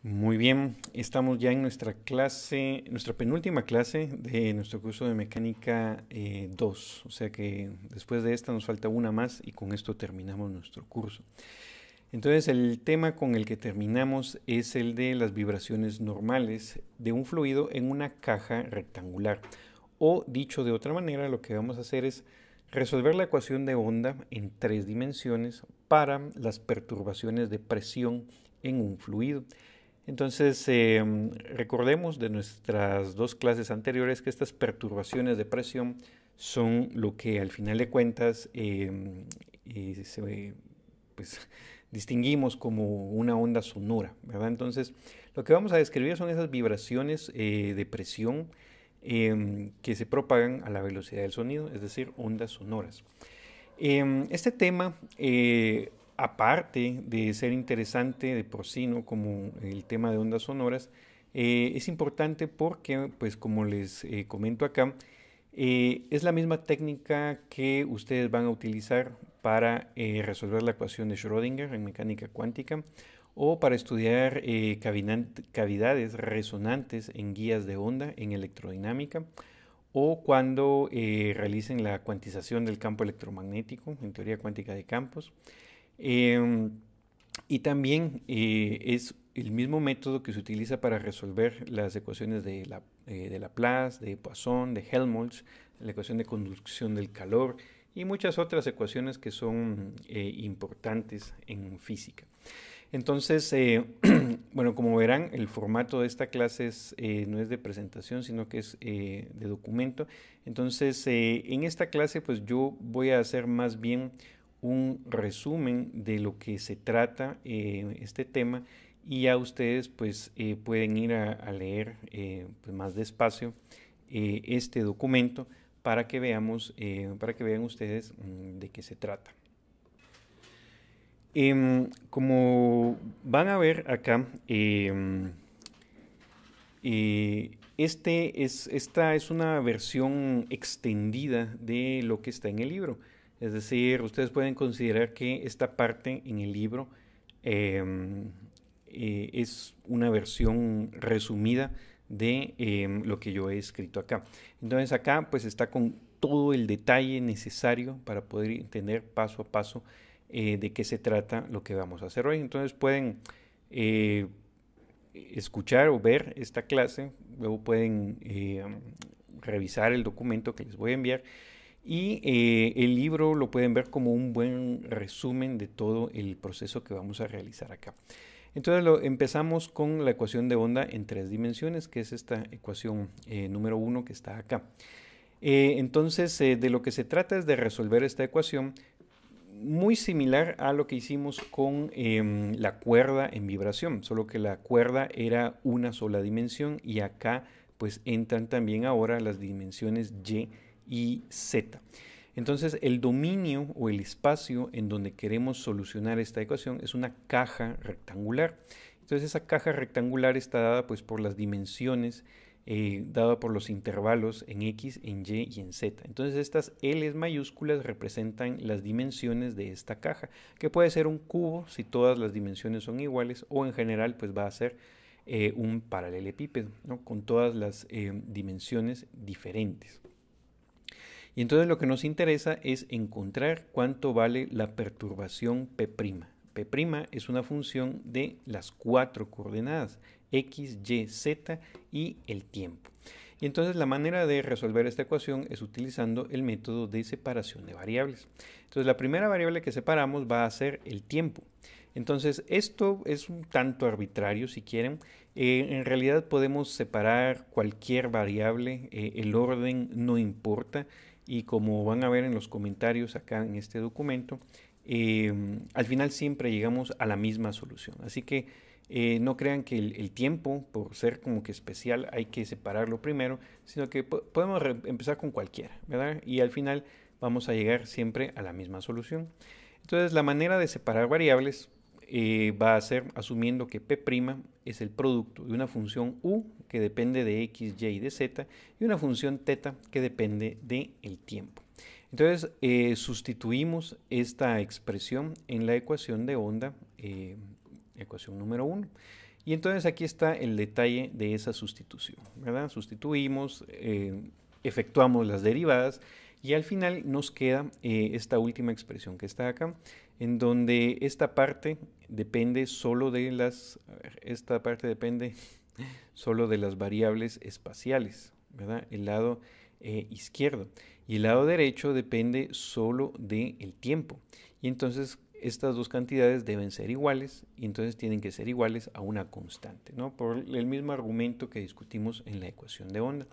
Muy bien, estamos ya en nuestra clase, nuestra penúltima clase de nuestro curso de mecánica 2. O sea que después de esta nos falta una más y con esto terminamos nuestro curso. Entonces el tema con el que terminamos es el de las vibraciones normales de un fluido en una caja rectangular. O dicho de otra manera, lo que vamos a hacer es resolver la ecuación de onda en tres dimensiones para las perturbaciones de presión en un fluido. Entonces, recordemos de nuestras dos clases anteriores que estas perturbaciones de presión son lo que al final de cuentas pues, distinguimos como una onda sonora, ¿verdad? Entonces, lo que vamos a describir son esas vibraciones de presión que se propagan a la velocidad del sonido, es decir, ondas sonoras. Este tema, aparte de ser interesante de por sí, ¿no? Como el tema de ondas sonoras, es importante porque, pues como les comento acá, es la misma técnica que ustedes van a utilizar para resolver la ecuación de Schrödinger en mecánica cuántica o para estudiar cavidades resonantes en guías de onda en electrodinámica o cuando realicen la cuantización del campo electromagnético en teoría cuántica de campos. Eh, y también es el mismo método que se utiliza para resolver las ecuaciones de Laplace, de Poisson, de Helmholtz, la ecuación de conducción del calor y muchas otras ecuaciones que son importantes en física. Entonces, bueno, como verán, el formato de esta clase no es de presentación, sino que es de documento. Entonces, en esta clase, pues yo voy a hacer más bien un resumen de lo que se trata este tema y ya ustedes pues pueden ir a leer pues, más despacio este documento para que veamos, para que vean ustedes de qué se trata. Como van a ver acá, esta es una versión extendida de lo que está en el libro. Es decir, ustedes pueden considerar que esta parte en el libro es una versión resumida de lo que yo he escrito acá. Entonces acá pues está con todo el detalle necesario para poder entender paso a paso de qué se trata lo que vamos a hacer hoy. Entonces pueden escuchar o ver esta clase, luego pueden revisar el documento que les voy a enviar y el libro lo pueden ver como un buen resumen de todo el proceso que vamos a realizar acá. Entonces empezamos con la ecuación de onda en tres dimensiones, que es esta ecuación número 1 que está acá. Entonces, de lo que se trata es de resolver esta ecuación muy similar a lo que hicimos con la cuerda en vibración, solo que la cuerda era una sola dimensión y acá pues entran también ahora las dimensiones Y y Z. Entonces el dominio o el espacio en donde queremos solucionar esta ecuación es una caja rectangular. Entonces esa caja rectangular está dada pues por las dimensiones dada por los intervalos en X, en Y y en Z. Entonces estas L mayúsculas representan las dimensiones de esta caja, que puede ser un cubo si todas las dimensiones son iguales o en general pues va a ser un paralelepípedo, ¿no? Con todas las dimensiones diferentes. Y entonces lo que nos interesa es encontrar cuánto vale la perturbación P'. P' es una función de las cuatro coordenadas, X, Y, Z y el tiempo. Y entonces la manera de resolver esta ecuación es utilizando el método de separación de variables. Entonces la primera variable que separamos va a ser el tiempo. Entonces esto es un tanto arbitrario si quieren. En realidad podemos separar cualquier variable, el orden no importa y como van a ver en los comentarios acá en este documento, al final siempre llegamos a la misma solución. Así que no crean que el tiempo, por ser como que especial, hay que separarlo primero, sino que podemos empezar con cualquiera, ¿verdad? Y al final vamos a llegar siempre a la misma solución. Entonces la manera de separar variables va a ser asumiendo que P' es el producto de una función U que depende de X, Y y de Z y una función θ que depende del tiempo. Entonces sustituimos esta expresión en la ecuación de onda, ecuación número 1. Y entonces aquí está el detalle de esa sustitución, ¿verdad? Sustituimos, efectuamos las derivadas y al final nos queda esta última expresión que está acá, en donde esta parte depende solo de las, esta parte depende solo de las variables espaciales, ¿verdad? El lado izquierdo. Y el lado derecho depende solo del tiempo. Y entonces estas dos cantidades deben ser iguales y entonces tienen que ser iguales a una constante, ¿no? Por el mismo argumento que discutimos en la ecuación de onda.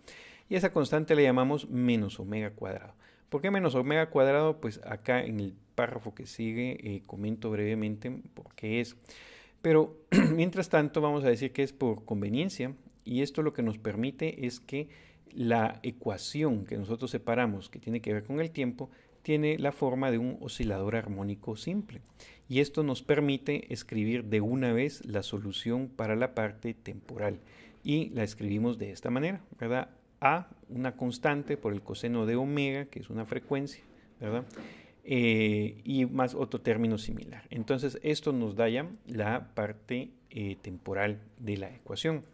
Y esa constante le llamamos menos omega cuadrado. ¿Por qué menos omega cuadrado? Pues acá en el párrafo que sigue comento brevemente por qué es. Pero mientras tanto vamos a decir que es por conveniencia y esto lo que nos permite es que la ecuación que nosotros separamos que tiene que ver con el tiempo tiene la forma de un oscilador armónico simple y esto nos permite escribir de una vez la solución para la parte temporal y la escribimos de esta manera, ¿verdad? A, una constante por el coseno de omega, que es una frecuencia, ¿verdad? Y más otro término similar. Entonces esto nos da ya la parte temporal de la ecuación.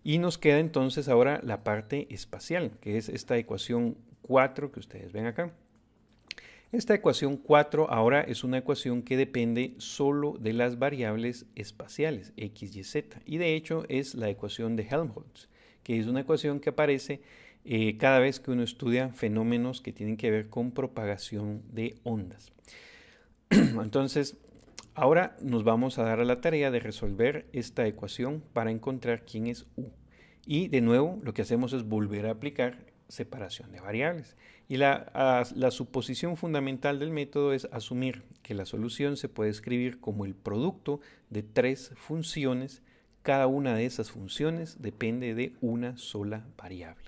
Y nos queda entonces ahora la parte espacial, que es esta ecuación 4 que ustedes ven acá. Esta ecuación 4 ahora es una ecuación que depende solo de las variables espaciales, x y z. Y de hecho es la ecuación de Helmholtz, que es una ecuación que aparece cada vez que uno estudia fenómenos que tienen que ver con propagación de ondas. Entonces, ahora nos vamos a dar a la tarea de resolver esta ecuación para encontrar quién es U. Y de nuevo, lo que hacemos es volver a aplicar separación de variables. Y la suposición fundamental del método es asumir que la solución se puede escribir como el producto de tres funciones. Cada una de esas funciones depende de una sola variable.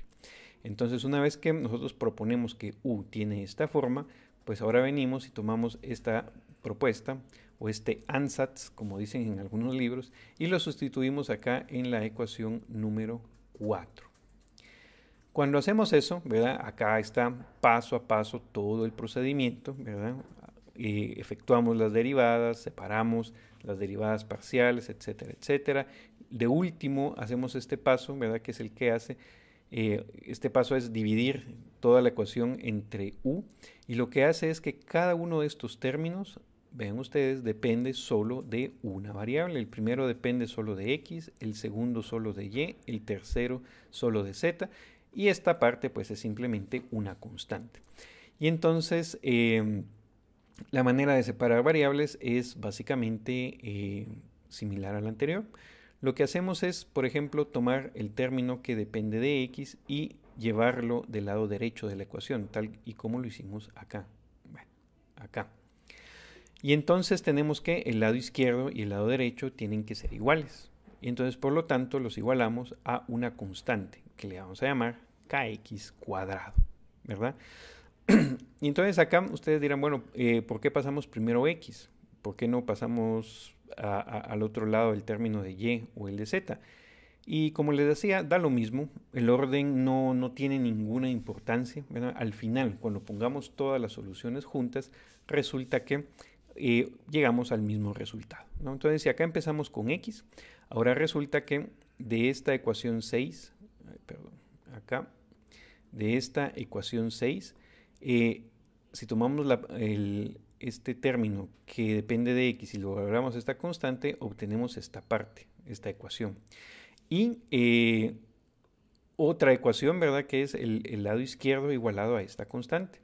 Entonces, una vez que nosotros proponemos que U tiene esta forma, pues ahora venimos y tomamos esta propuesta o este ansatz, como dicen en algunos libros, y lo sustituimos acá en la ecuación número 4. Cuando hacemos eso, ¿verdad? Acá está paso a paso todo el procedimiento, ¿verdad? Efectuamos las derivadas, separamos las derivadas parciales, etcétera, etcétera. De último, hacemos este paso, ¿verdad? Que es el que hace, este paso es dividir toda la ecuación entre U, y lo que hace es que cada uno de estos términos, ven ustedes, depende solo de una variable. El primero depende solo de X, el segundo solo de Y, el tercero solo de Z, y esta parte pues es simplemente una constante. Y entonces la manera de separar variables es básicamente similar a la anterior. Lo que hacemos es, por ejemplo, tomar el término que depende de X y llevarlo del lado derecho de la ecuación, tal y como lo hicimos acá. Bueno, acá. Y entonces tenemos que el lado izquierdo y el lado derecho tienen que ser iguales. Y entonces, por lo tanto, los igualamos a una constante que le vamos a llamar kx cuadrado, ¿verdad? Y entonces acá ustedes dirán, bueno, ¿por qué pasamos primero x? ¿Por qué no pasamos al otro lado el término de y o el de z? Y como les decía, da lo mismo, el orden no tiene ninguna importancia, ¿verdad? Al final, cuando pongamos todas las soluciones juntas, resulta que llegamos al mismo resultado, ¿no? Entonces, si acá empezamos con x, ahora resulta que de esta ecuación 6, perdón, acá, de esta ecuación 6, si tomamos este término que depende de x y lo valoramos esta constante, obtenemos esta parte, esta ecuación. Y otra ecuación, ¿verdad? Que es el lado izquierdo igualado a esta constante.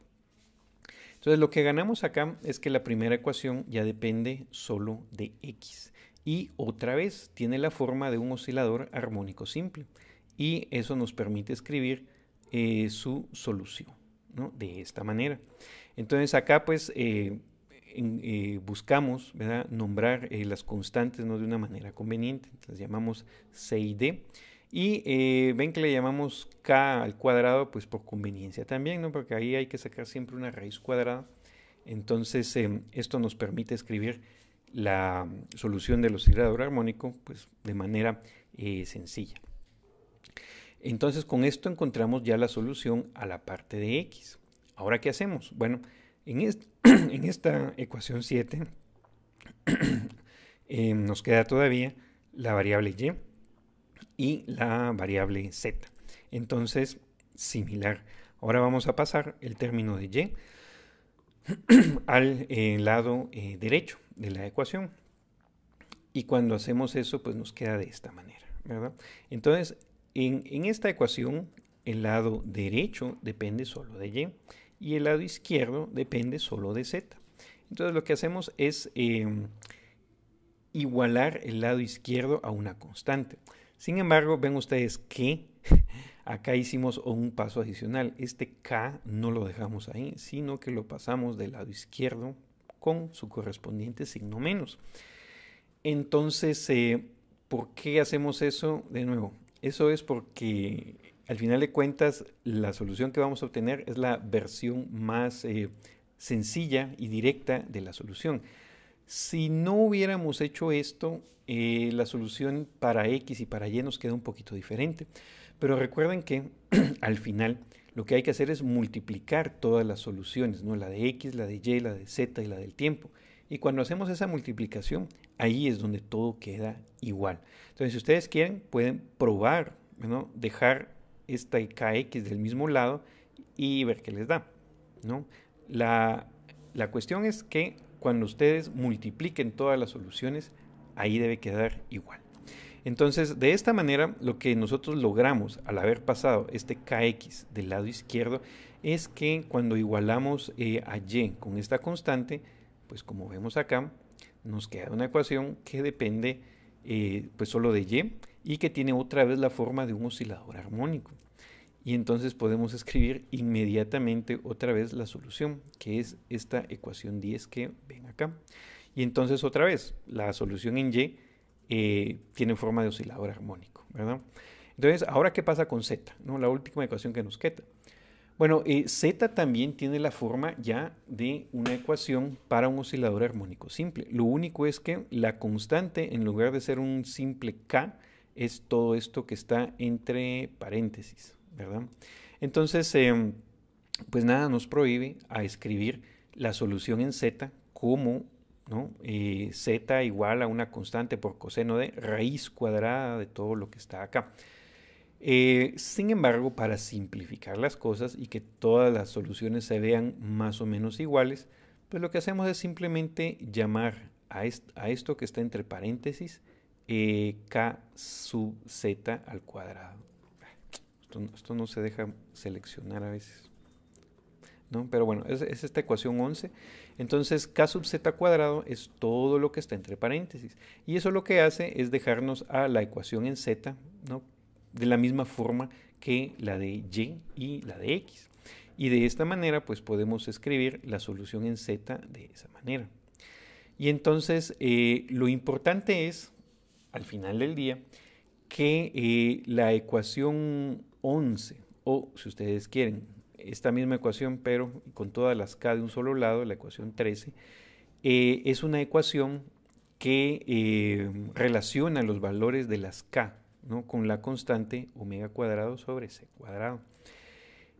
Entonces lo que ganamos acá es que la primera ecuación ya depende solo de x. Y otra vez tiene la forma de un oscilador armónico simple. Y eso nos permite escribir su solución, ¿no? De esta manera. Entonces acá pues buscamos, ¿verdad? Nombrar las constantes, ¿no? De una manera conveniente. Las llamamos C y D. Y ven que le llamamos k al cuadrado pues por conveniencia también, ¿no? Porque ahí hay que sacar siempre una raíz cuadrada. Entonces esto nos permite escribir la solución del oscilador armónico pues de manera sencilla. Entonces con esto encontramos ya la solución a la parte de x. Ahora, ¿qué hacemos? Bueno, en esta ecuación 7 nos queda todavía la variable y y la variable z. Entonces, similar. Ahora vamos a pasar el término de y al lado derecho de la ecuación. Y cuando hacemos eso, pues nos queda de esta manera, ¿verdad? Entonces, en esta ecuación, el lado derecho depende solo de y el lado izquierdo depende solo de z. Entonces, lo que hacemos es igualar el lado izquierdo a una constante. Sin embargo, ven ustedes que acá hicimos un paso adicional. Este k no lo dejamos ahí, sino que lo pasamos del lado izquierdo con su correspondiente signo menos. Entonces, ¿por qué hacemos eso? De nuevo, eso es porque al final de cuentas la solución que vamos a obtener es la versión más sencilla y directa de la solución. Si no hubiéramos hecho esto, la solución para X y para Y nos queda un poquito diferente. Pero recuerden que al final lo que hay que hacer es multiplicar todas las soluciones, ¿no? La de X, la de Y, la de Z y la del tiempo. Y cuando hacemos esa multiplicación, ahí es donde todo queda igual. Entonces, si ustedes quieren, pueden probar, ¿no? Dejar esta kx del mismo lado y ver qué les da, ¿no? La cuestión es que cuando ustedes multipliquen todas las soluciones, ahí debe quedar igual. Entonces, de esta manera, lo que nosotros logramos al haber pasado este kx del lado izquierdo es que cuando igualamos a y con esta constante, pues como vemos acá, nos queda una ecuación que depende pues solo de y que tiene otra vez la forma de un oscilador armónico. Y entonces podemos escribir inmediatamente otra vez la solución, que es esta ecuación 10 que ven acá. Y entonces otra vez, la solución en y tiene forma de oscilador armónico, ¿verdad? Entonces, ¿ahora qué pasa con z? ¿No? La última ecuación que nos queda. Bueno, z también tiene la forma ya de una ecuación para un oscilador armónico simple. Lo único es que la constante, en lugar de ser un simple k, es todo esto que está entre paréntesis, ¿verdad? Entonces, pues nada nos prohíbe a escribir la solución en z como, ¿no? Z igual a una constante por coseno de raíz cuadrada de todo lo que está acá. Sin embargo, para simplificar las cosas y que todas las soluciones se vean más o menos iguales, pues lo que hacemos es simplemente llamar a esto que está entre paréntesis k sub z al cuadrado. Esto no se deja seleccionar a veces, ¿no? Pero bueno, es esta ecuación 11. Entonces, k sub z cuadrado es todo lo que está entre paréntesis. Y eso lo que hace es dejarnos a la ecuación en z, ¿no? De la misma forma que la de y la de x. Y de esta manera, pues podemos escribir la solución en z de esa manera. Y entonces, lo importante es, al final del día, que la ecuación 11, o si ustedes quieren, esta misma ecuación, pero con todas las k de un solo lado, la ecuación 13, es una ecuación que relaciona los valores de las k, ¿no? Con la constante omega cuadrado sobre c cuadrado.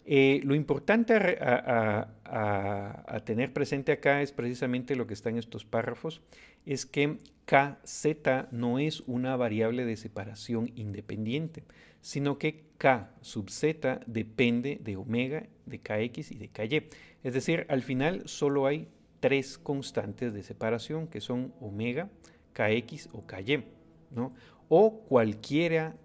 Lo importante a tener presente acá es precisamente lo que está en estos párrafos, es que kz no es una variable de separación independiente, sino que k sub z depende de omega, de kx y de ky. Es decir, al final solo hay tres constantes de separación, que son omega, kx o ky, ¿no? O cualesquiera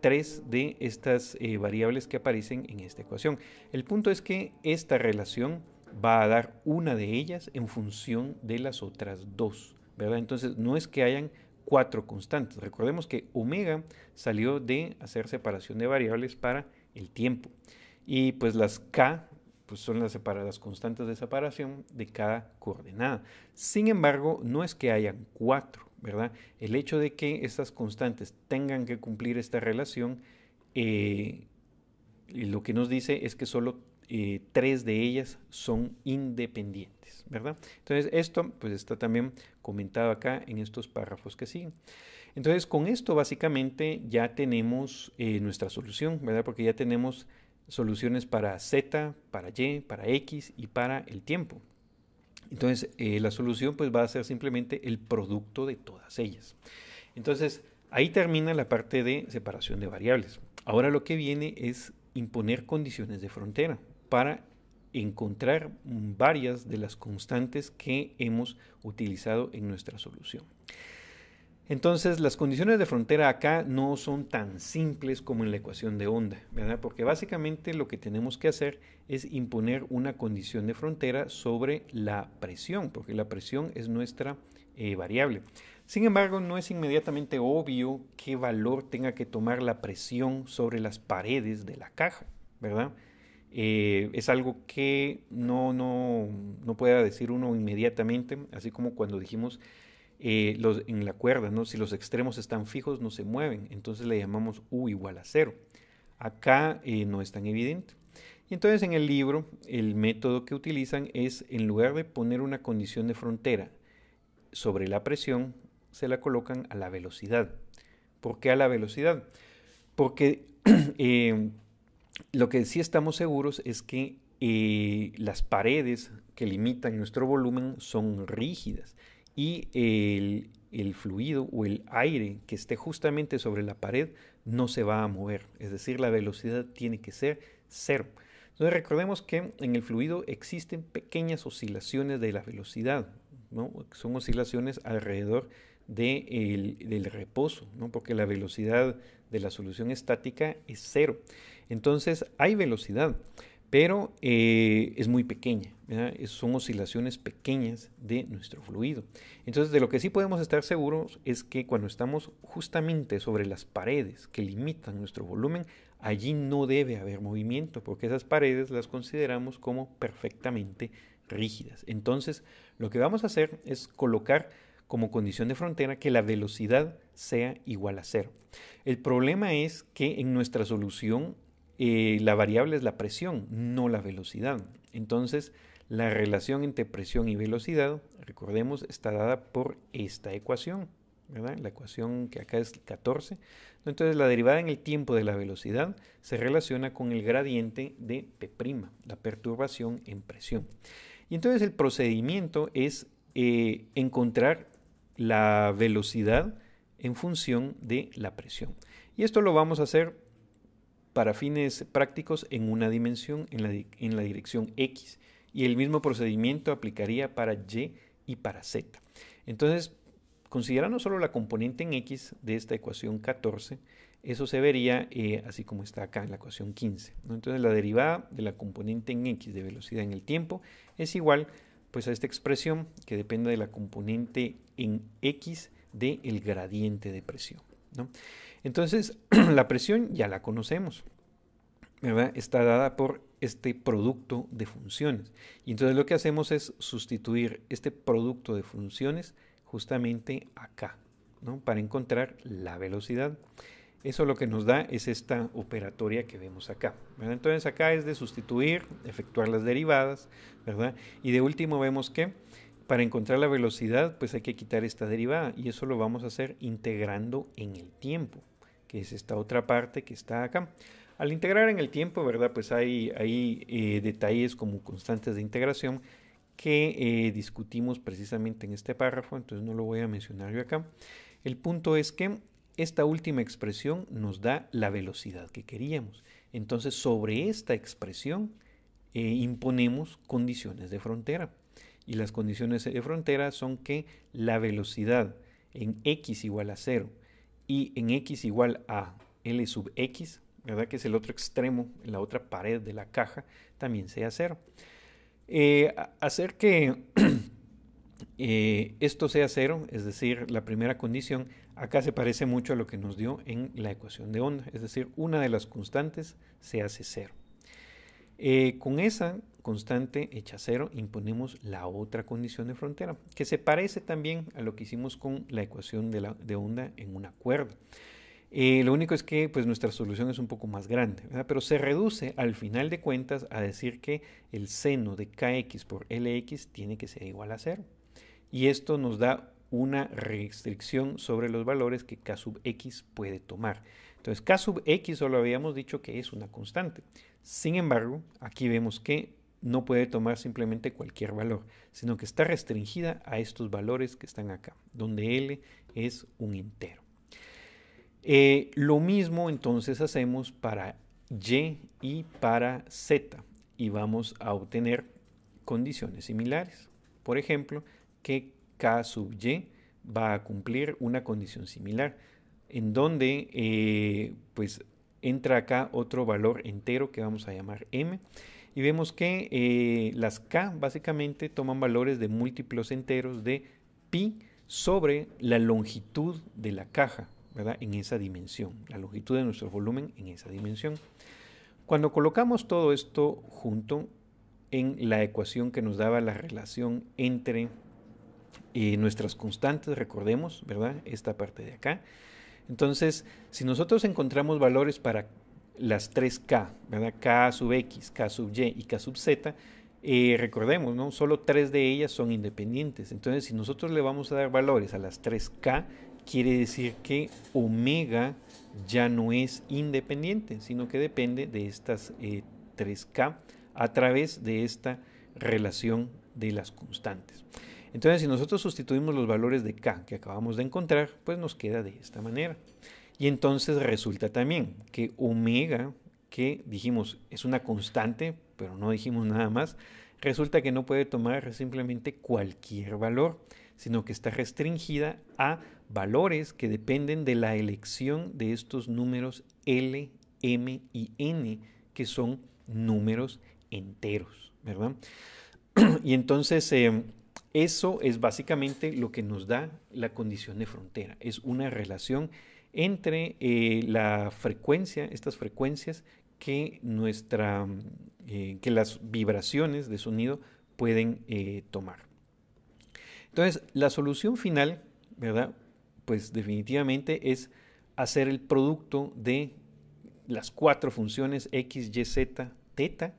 tres de estas variables que aparecen en esta ecuación. El punto es que esta relación va a dar una de ellas en función de las otras dos, ¿verdad? Entonces no es que hayan cuatro constantes. Recordemos que omega salió de hacer separación de variables para el tiempo. Y pues las k pues son las constantes de separación de cada coordenada. Sin embargo, no es que hayan cuatro, ¿verdad? El hecho de que estas constantes tengan que cumplir esta relación, lo que nos dice es que solo tres de ellas son independientes, ¿verdad? Entonces esto pues está también comentado acá en estos párrafos que siguen. Entonces con esto básicamente ya tenemos nuestra solución, ¿verdad? Porque ya tenemos soluciones para z, para y, para x y para el tiempo. Entonces la solución pues va a ser simplemente el producto de todas ellas. Entonces, ahí termina la parte de separación de variables. Ahora lo que viene es imponer condiciones de frontera para encontrar varias de las constantes que hemos utilizado en nuestra solución. Entonces, las condiciones de frontera acá no son tan simples como en la ecuación de onda, ¿verdad? Porque básicamente lo que tenemos que hacer es imponer una condición de frontera sobre la presión, porque la presión es nuestra variable. Sin embargo, no es inmediatamente obvio qué valor tenga que tomar la presión sobre las paredes de la caja, ¿verdad? Es algo que no pueda decir uno inmediatamente, así como cuando dijimos en la cuerda, ¿no? Si los extremos están fijos, no se mueven, entonces le llamamos U igual a 0. Acá no es tan evidente. Y entonces en el libro, el método que utilizan es, en lugar de poner una condición de frontera sobre la presión, se la colocan a la velocidad. ¿Por qué a la velocidad? Porque lo que sí estamos seguros es que las paredes que limitan nuestro volumen son rígidas y el fluido o el aire que esté justamente sobre la pared no se va a mover, es decir, la velocidad tiene que ser cero. Entonces recordemos que en el fluido existen pequeñas oscilaciones de la velocidad, ¿no? Son oscilaciones alrededor del reposo, ¿no? Porque la velocidad de la solución estática es cero. Entonces hay velocidad, pero es muy pequeña, ¿verdad? Son oscilaciones pequeñas de nuestro fluido. Entonces, de lo que sí podemos estar seguros es que cuando estamos justamente sobre las paredes que limitan nuestro volumen, allí no debe haber movimiento, porque esas paredes las consideramos como perfectamente rígidas. Entonces, lo que vamos a hacer es colocar como condición de frontera que la velocidad sea igual a cero. El problema es que en nuestra solución la variable es la presión, no la velocidad. Entonces, la relación entre presión y velocidad, recordemos, está dada por esta ecuación, ¿verdad? La ecuación que acá es 14. Entonces, la derivada en el tiempo de la velocidad se relaciona con el gradiente de P', la perturbación en presión. Y entonces el procedimiento es encontrar la velocidad en función de la presión. Y esto lo vamos a hacer para fines prácticos en una dimensión, en la dirección X. Y el mismo procedimiento aplicaría para Y y para Z. Entonces, considerando solo la componente en X de esta ecuación 14, eso se vería así como está acá en la ecuación 15, ¿no? Entonces, la derivada de la componente en X de velocidad en el tiempo es igual pues, a esta expresión que depende de la componente en X del gradiente de presión, ¿no? Entonces, la presión ya la conocemos, ¿verdad? Está dada por este producto de funciones. Y entonces lo que hacemos es sustituir este producto de funciones justamente acá, ¿no? Para encontrar la velocidad. Eso lo que nos da es esta operatoria que vemos acá, ¿verdad? Entonces acá es de sustituir, efectuar las derivadas, ¿verdad? Y de último vemos que para encontrar la velocidad pues hay que quitar esta derivada y eso lo vamos a hacer integrando en el tiempo, que es esta otra parte que está acá. Al integrar en el tiempo, ¿verdad? Pues hay detalles como constantes de integración que discutimos precisamente en este párrafo, entonces no lo voy a mencionar yo acá. El punto es que esta última expresión nos da la velocidad que queríamos. Entonces, sobre esta expresión imponemos condiciones de frontera. Y las condiciones de frontera son que la velocidad en x igual a 0 y en x igual a L sub x, ¿verdad? Que es el otro extremo, en la otra pared de la caja, también sea 0. Hacer que esto sea 0, es decir, la primera condición, acá se parece mucho a lo que nos dio en la ecuación de onda, es decir, una de las constantes se hace 0. Con esa constante hecha 0 imponemos la otra condición de frontera, que se parece también a lo que hicimos con la ecuación de onda en una cuerda. Lo único es que pues, nuestra solución es un poco más grande, ¿verdad? Pero se reduce al final de cuentas a decir que el seno de kx por lx tiene que ser igual a 0. Y esto nos da una restricción sobre los valores que k sub x puede tomar. Entonces k sub x solo habíamos dicho que es una constante. Sin embargo, aquí vemos que no puede tomar simplemente cualquier valor, sino que está restringida a estos valores que están acá, donde L es un entero. Lo mismo entonces hacemos para Y y para Z y vamos a obtener condiciones similares. Por ejemplo, que K sub Y va a cumplir una condición similar, en donde pues entra acá otro valor entero que vamos a llamar M, y vemos que las K básicamente toman valores de múltiplos enteros de pi sobre la longitud de la caja, ¿verdad? En esa dimensión, la longitud de nuestro volumen en esa dimensión. Cuando colocamos todo esto junto en la ecuación que nos daba la relación entre nuestras constantes, recordemos, ¿verdad? Esta parte de acá. Entonces, si nosotros encontramos valores para las 3K, ¿verdad? K sub X, K sub Y y K sub Z, recordemos, ¿no? Solo 3 de ellas son independientes. Entonces, si nosotros le vamos a dar valores a las 3K, quiere decir que omega ya no es independiente, sino que depende de estas 3K a través de esta relación de las constantes. Entonces, si nosotros sustituimos los valores de K que acabamos de encontrar, pues nos queda de esta manera. Y entonces resulta también que omega, que dijimos es una constante, pero no dijimos nada más, resulta que no puede tomar simplemente cualquier valor, sino que está restringida a valores que dependen de la elección de estos números L, M y N, que son números enteros, ¿verdad? Y entonces eso es básicamente lo que nos da la condición de frontera. Es una relación entre la frecuencia, estas frecuencias que, que las vibraciones de sonido pueden tomar. Entonces, la solución final, ¿verdad? Pues definitivamente es hacer el producto de las 4 funciones x, y, z, teta,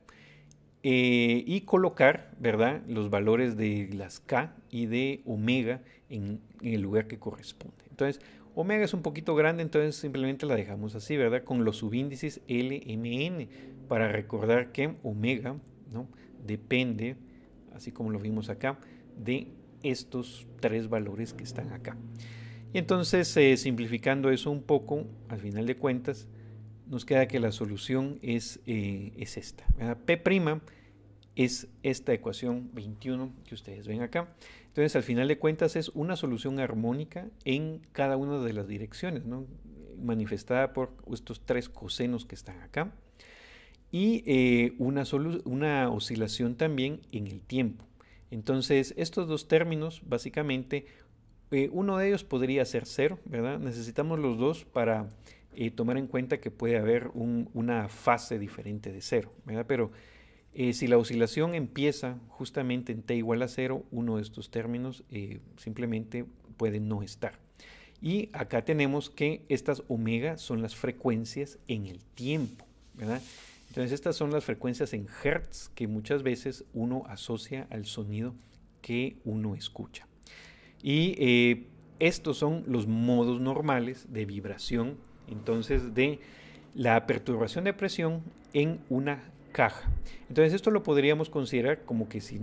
y colocar, ¿verdad?, los valores de las K y de omega en el lugar que corresponde. Entonces, omega es un poquito grande, entonces simplemente la dejamos así, ¿verdad?, con los subíndices L, M, N, para recordar que omega, ¿no?, depende, así como lo vimos acá, de estos 3 valores que están acá. Y entonces, simplificando eso un poco, al final de cuentas, nos queda que la solución es esta, ¿verdad? P' es esta ecuación 21 que ustedes ven acá. Entonces, al final de cuentas, es una solución armónica en cada una de las direcciones, ¿no?, manifestada por estos 3 cosenos que están acá. Y una oscilación también en el tiempo. Entonces, estos dos términos, básicamente, uno de ellos podría ser 0, ¿verdad? Necesitamos los dos para tomar en cuenta que puede haber una fase diferente de 0, ¿verdad? Pero si la oscilación empieza justamente en t igual a 0, uno de estos términos simplemente puede no estar. Y acá tenemos que estas omega son las frecuencias en el tiempo, ¿verdad? Entonces estas son las frecuencias en hertz que muchas veces uno asocia al sonido que uno escucha. Y estos son los modos normales de vibración, entonces, de la perturbación de presión en una caja. Entonces esto lo podríamos considerar como que si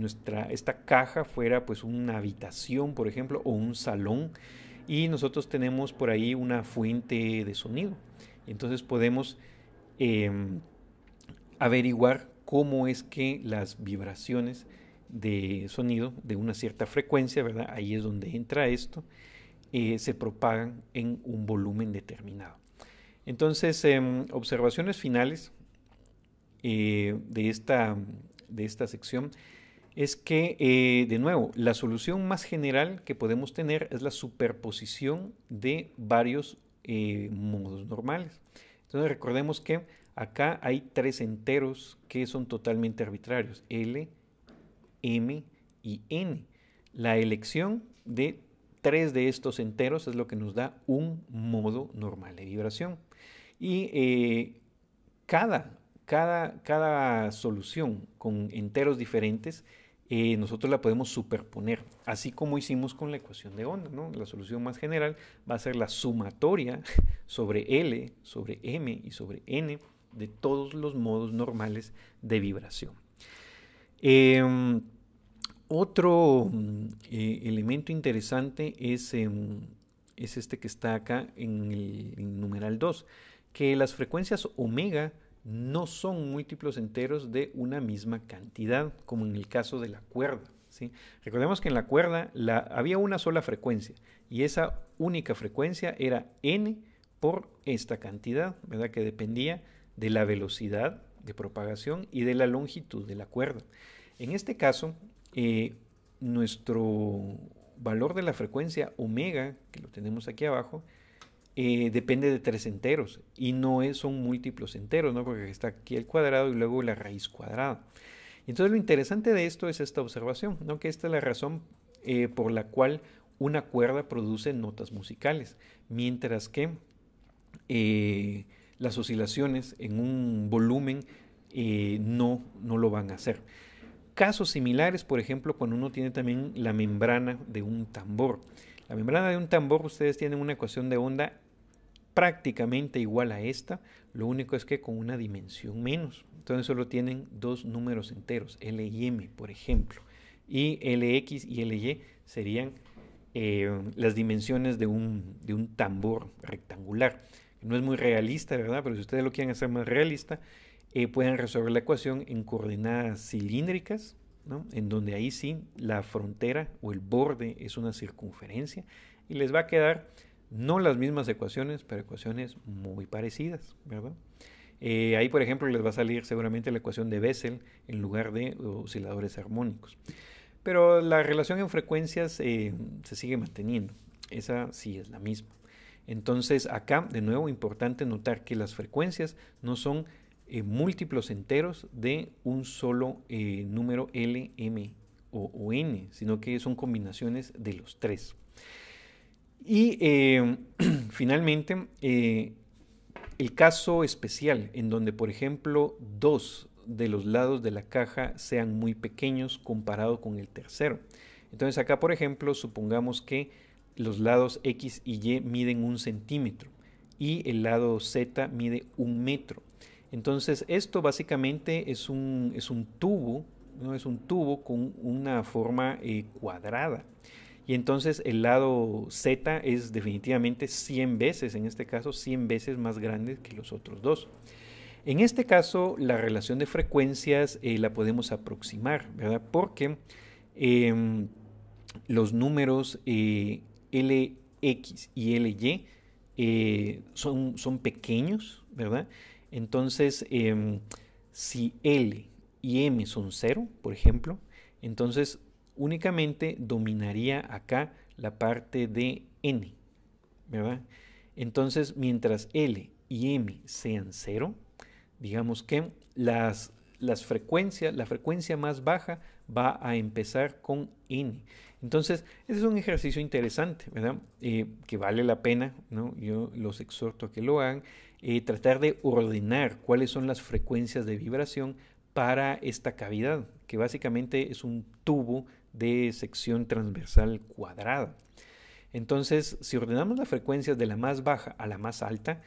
esta caja fuera pues una habitación, por ejemplo, o un salón, y nosotros tenemos por ahí una fuente de sonido. Entonces podemos averiguar cómo es que las vibraciones de sonido de una cierta frecuencia, ¿verdad? Ahí es donde entra esto, se propagan en un volumen determinado. Entonces, observaciones finales de esta sección es que, de nuevo, la solución más general que podemos tener es la superposición de varios modos normales. Entonces, recordemos que acá hay 3 enteros que son totalmente arbitrarios, L, M y N. La elección de 3 de estos enteros es lo que nos da un modo normal de vibración. Y cada solución con enteros diferentes, nosotros la podemos superponer, así como hicimos con la ecuación de onda, ¿no? La solución más general va a ser la sumatoria sobre L, sobre M y sobre N de todos los modos normales de vibración. Otro elemento interesante es es este que está acá en el numeral 2, que las frecuencias omega no son múltiplos enteros de una misma cantidad, como en el caso de la cuerda, ¿sí? Recordemos que en la cuerda había una sola frecuencia y esa única frecuencia era n por esta cantidad, ¿verdad? Que dependía de la velocidad de propagación y de la longitud de la cuerda. En este caso, nuestro valor de la frecuencia omega, que lo tenemos aquí abajo, depende de 3 enteros y no son múltiplos enteros, ¿no? Porque está aquí el cuadrado y luego la raíz cuadrada. Entonces lo interesante de esto es esta observación, ¿no? Que esta es la razón por la cual una cuerda produce notas musicales, mientras que las oscilaciones en un volumen no lo van a hacer. Casos similares, por ejemplo, cuando uno tiene también la membrana de un tambor. La membrana de un tambor, ustedes tienen una ecuación de onda prácticamente igual a esta, lo único es que con una dimensión menos. Entonces solo tienen dos números enteros, L y M, por ejemplo. Y Lx y Ly serían las dimensiones de un tambor rectangular. No es muy realista, ¿verdad? Pero si ustedes lo quieren hacer más realista, pueden resolver la ecuación en coordenadas cilíndricas, ¿no? En donde ahí sí la frontera o el borde es una circunferencia y les va a quedar no las mismas ecuaciones, pero ecuaciones muy parecidas, ¿verdad? Ahí, por ejemplo, les va a salir seguramente la ecuación de Bessel en lugar de osciladores armónicos. Pero la relación en frecuencias se sigue manteniendo. Esa sí es la misma. Entonces, acá, de nuevo, importante notar que las frecuencias no son múltiplos enteros de un solo número L, M o N, sino que son combinaciones de los tres. Y finalmente, el caso especial en donde, por ejemplo, dos de los lados de la caja sean muy pequeños comparado con el tercero. Entonces acá, por ejemplo, supongamos que los lados X y Y miden 1 centímetro y el lado Z mide 1 metro. Entonces esto básicamente es un tubo, ¿no? Es un tubo con una forma cuadrada. Y entonces el lado Z es definitivamente 100 veces, en este caso 100 veces más grande que los otros dos. En este caso la relación de frecuencias la podemos aproximar, ¿verdad? Porque los números Lx y Ly son pequeños, ¿verdad? Entonces, si L y M son 0, por ejemplo, entonces únicamente dominaría acá la parte de N, ¿verdad? Entonces, mientras L y M sean 0, digamos que la frecuencia más baja va a empezar con N. Entonces, ese es un ejercicio interesante, ¿verdad? Que vale la pena, ¿no? Yo los exhorto a que lo hagan, tratar de ordenar cuáles son las frecuencias de vibración para esta cavidad, que básicamente es un tubo de sección transversal cuadrada. Entonces, si ordenamos las frecuencias de la más baja a la más alta,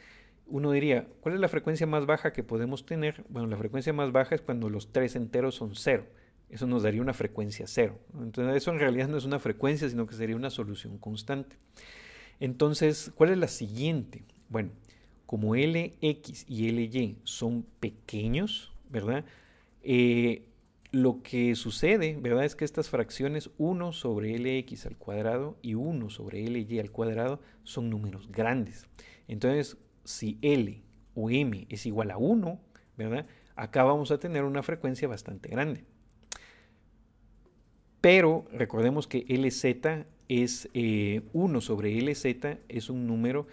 uno diría, ¿cuál es la frecuencia más baja que podemos tener? Bueno, la frecuencia más baja es cuando los tres enteros son 0. Eso nos daría una frecuencia 0. Entonces, eso en realidad no es una frecuencia, sino que sería una solución constante. Entonces, ¿cuál es la siguiente? Bueno, como Lx y Ly son pequeños, ¿verdad? Lo que sucede, ¿verdad? Es que estas fracciones 1 sobre Lx al cuadrado y 1 sobre Ly al cuadrado son números grandes. Entonces, si L o M es igual a 1, ¿verdad? Acá vamos a tener una frecuencia bastante grande. Pero recordemos que Lz es 1 sobre Lz es un número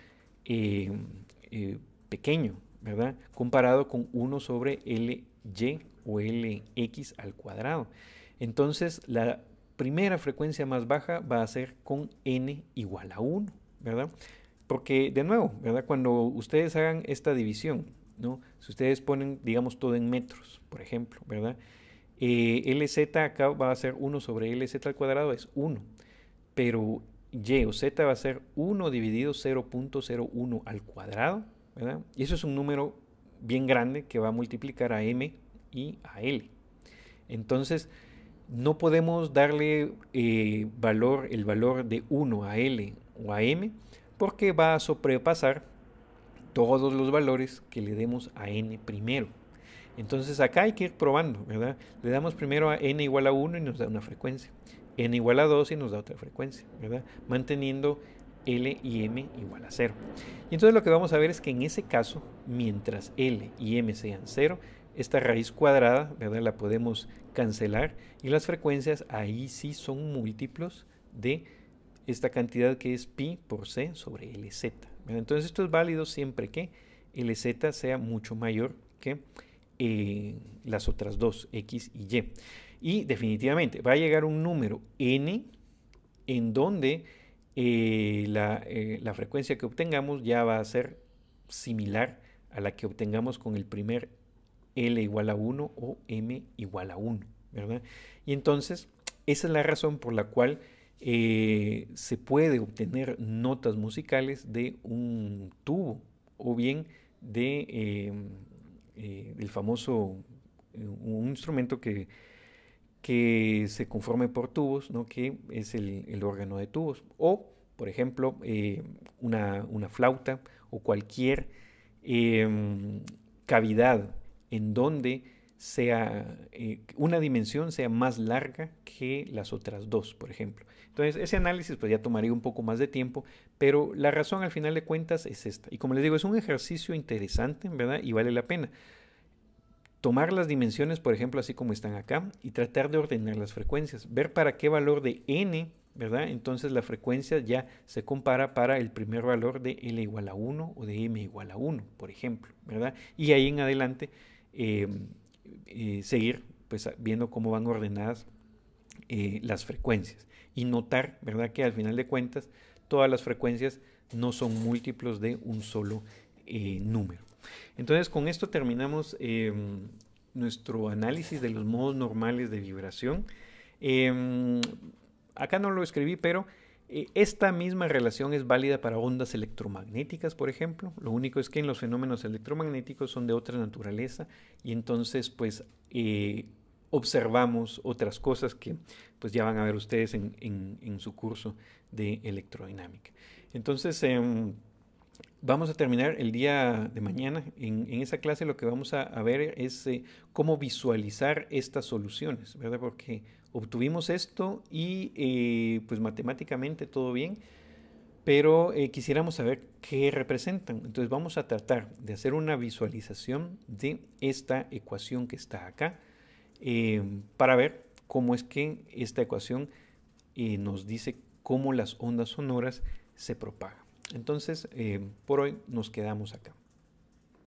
pequeño, ¿verdad? Comparado con 1 sobre Ly o Lx al cuadrado. Entonces, la primera frecuencia más baja va a ser con n igual a 1, ¿verdad? Porque, de nuevo, ¿verdad? Cuando ustedes hagan esta división, ¿no? Si ustedes ponen, digamos, todo en metros, por ejemplo, ¿verdad? Lz acá va a ser 1 sobre Lz al cuadrado, es 1. Pero y o z va a ser 1 dividido 0.01 al cuadrado, ¿verdad? Y eso es un número bien grande que va a multiplicar a m y a l. Entonces, no podemos darle el valor de 1 a l o a m porque va a sobrepasar todos los valores que le demos a n primero. Entonces acá hay que ir probando, ¿verdad? Le damos primero a n igual a 1 y nos da una frecuencia, n igual a 2 y nos da otra frecuencia, ¿verdad? Manteniendo L y M igual a 0. Y entonces lo que vamos a ver es que en ese caso, mientras L y M sean 0, esta raíz cuadrada, ¿verdad? La podemos cancelar y las frecuencias ahí sí son múltiplos de esta cantidad que es pi por c sobre Lz. ¿Verdad? Entonces esto es válido siempre que Lz sea mucho mayor que las otras dos, x y y. Y definitivamente va a llegar un número n en donde la frecuencia que obtengamos ya va a ser similar a la que obtengamos con el primer L igual a 1 o M igual a 1, ¿verdad? Y entonces, esa es la razón por la cual se puede obtener notas musicales de un tubo o bien del famoso, un instrumento que se conforme por tubos, ¿no? Que es el órgano de tubos. O, por ejemplo, una flauta o cualquier cavidad en donde sea una dimensión sea más larga que las otras dos, por ejemplo. Entonces, ese análisis pues ya tomaría un poco más de tiempo, pero la razón al final de cuentas es esta. Y como les digo, es un ejercicio interesante, ¿verdad? Y vale la pena tomar las dimensiones, por ejemplo, así como están acá, y tratar de ordenar las frecuencias, ver para qué valor de n, ¿verdad? Entonces la frecuencia ya se compara para el primer valor de L igual a 1 o de M igual a 1, por ejemplo, ¿verdad? Y ahí en adelante seguir pues, viendo cómo van ordenadas las frecuencias y notar, ¿verdad? Que al final de cuentas todas las frecuencias no son múltiplos de un solo número. Entonces con esto terminamos nuestro análisis de los modos normales de vibración. Acá no lo escribí, pero esta misma relación es válida para ondas electromagnéticas, por ejemplo. Lo único es que en los fenómenos electromagnéticos son de otra naturaleza y entonces pues observamos otras cosas que pues ya van a ver ustedes en su curso de electrodinámica. Entonces vamos a terminar el día de mañana. En esa clase lo que vamos a ver es cómo visualizar estas soluciones, ¿verdad? Porque obtuvimos esto y pues matemáticamente todo bien, pero quisiéramos saber qué representan. Entonces vamos a tratar de hacer una visualización de esta ecuación que está acá para ver cómo es que esta ecuación nos dice cómo las ondas sonoras se propagan. Entonces, por hoy nos quedamos acá.